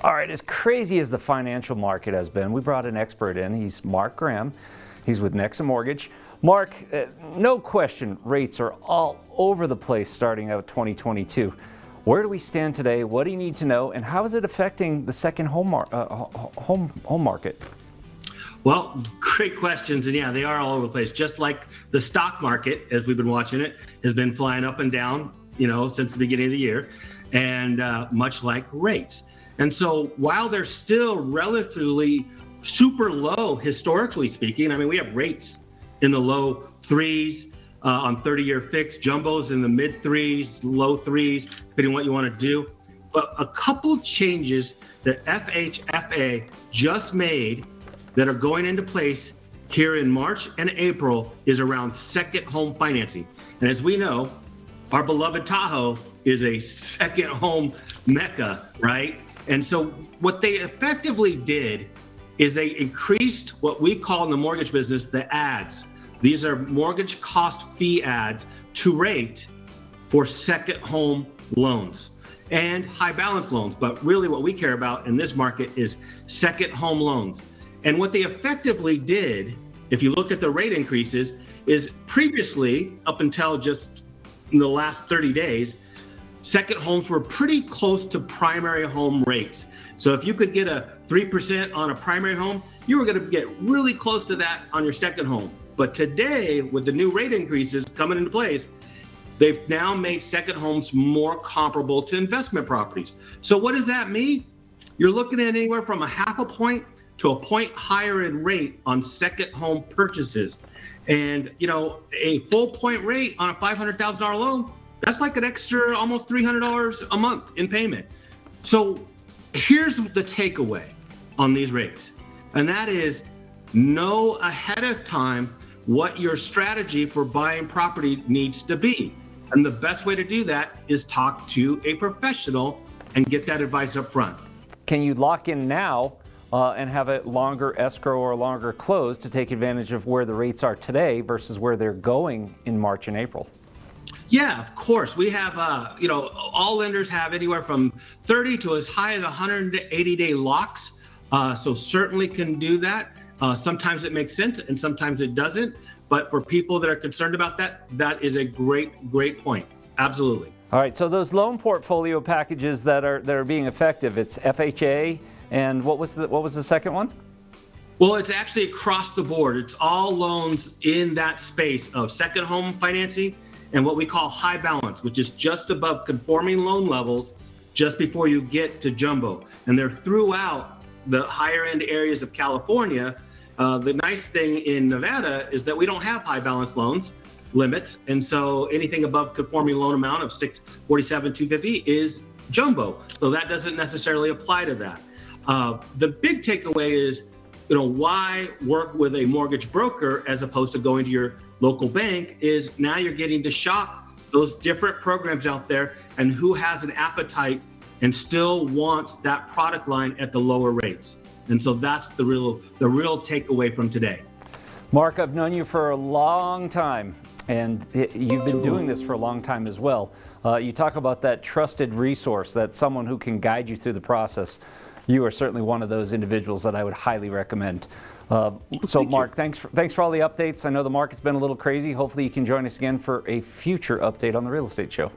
All right, as crazy as the financial market has been, we brought an expert in. He's Mark Graham. He's with Nexa Mortgage. Mark, no question, rates are all over the place starting out 2022. Where do we stand today? What do you need to know? And how is it affecting the second home market? Well, great questions. And yeah, they are all over the place. Just like the stock market, as we've been watching it, has been flying up and down, since the beginning of the year, and much like rates. And so while they're still relatively super low, historically speaking, I mean, we have rates in the low threes on 30-year fixed, jumbos in the mid threes, low threes, depending on what you want to do. But a couple changes that FHFA just made that are going into place here in March and April is around second home financing. And as we know, our beloved Tahoe is a second home mecca, right? And so what they effectively did is they increased what we call in the mortgage business the ads. These are mortgage cost fee ads to rate for second home loans and high balance loans. But really what we care about in this market is second home loans. And what they effectively did, if you look at the rate increases, is previously, up until just in the last 30 days, second homes were pretty close to primary home rates. So if you could get a 3% on a primary home, you were going to get really close to that on your second home. But today, with the new rate increases coming into place, they've now made second homes more comparable to investment properties. So what does that mean? You're looking at anywhere from a half a point to a point higher in rate on second home purchases. And, a full point rate on a $500,000 loan, that's like an extra almost $300 a month in payment. So here's the takeaway on these rates, and that is know ahead of time what your strategy for buying property needs to be. And the best way to do that is talk to a professional and get that advice up front. Can you lock in now and have a longer escrow or a longer close to take advantage of where the rates are today versus where they're going in March and April? Yeah, of course. We have, all lenders have anywhere from 30 to as high as 180-day locks. So certainly can do that. Sometimes it makes sense and sometimes it doesn't. But for people that are concerned about that, that is a great point. Absolutely. All right. So those loan portfolio packages that are being effective, it's FHA, and what was the second one? Well, it's actually across the board. It's all loans in that space of second home financing and what we call high balance, which is just above conforming loan levels just before you get to jumbo. And they're throughout the higher end areas of California. The nice thing in Nevada is that we don't have high balance loans limits. And so anything above conforming loan amount of 647, 250 is jumbo. So that doesn't necessarily apply to that. The big takeaway is, why work with a mortgage broker as opposed to going to your local bank is now you're getting to shop those different programs out there and who has an appetite and still wants that product line at the lower rates. And so that's the real takeaway from today. Mark, I've known you for a long time, and you've been doing this for a long time as well. You talk about that trusted resource, that someone who can guide you through the process. You are certainly one of those individuals that I would highly recommend. So Mark, thanks for all the updates. I know the market's been a little crazy. Hopefully you can join us again for a future update on the Real Estate Show.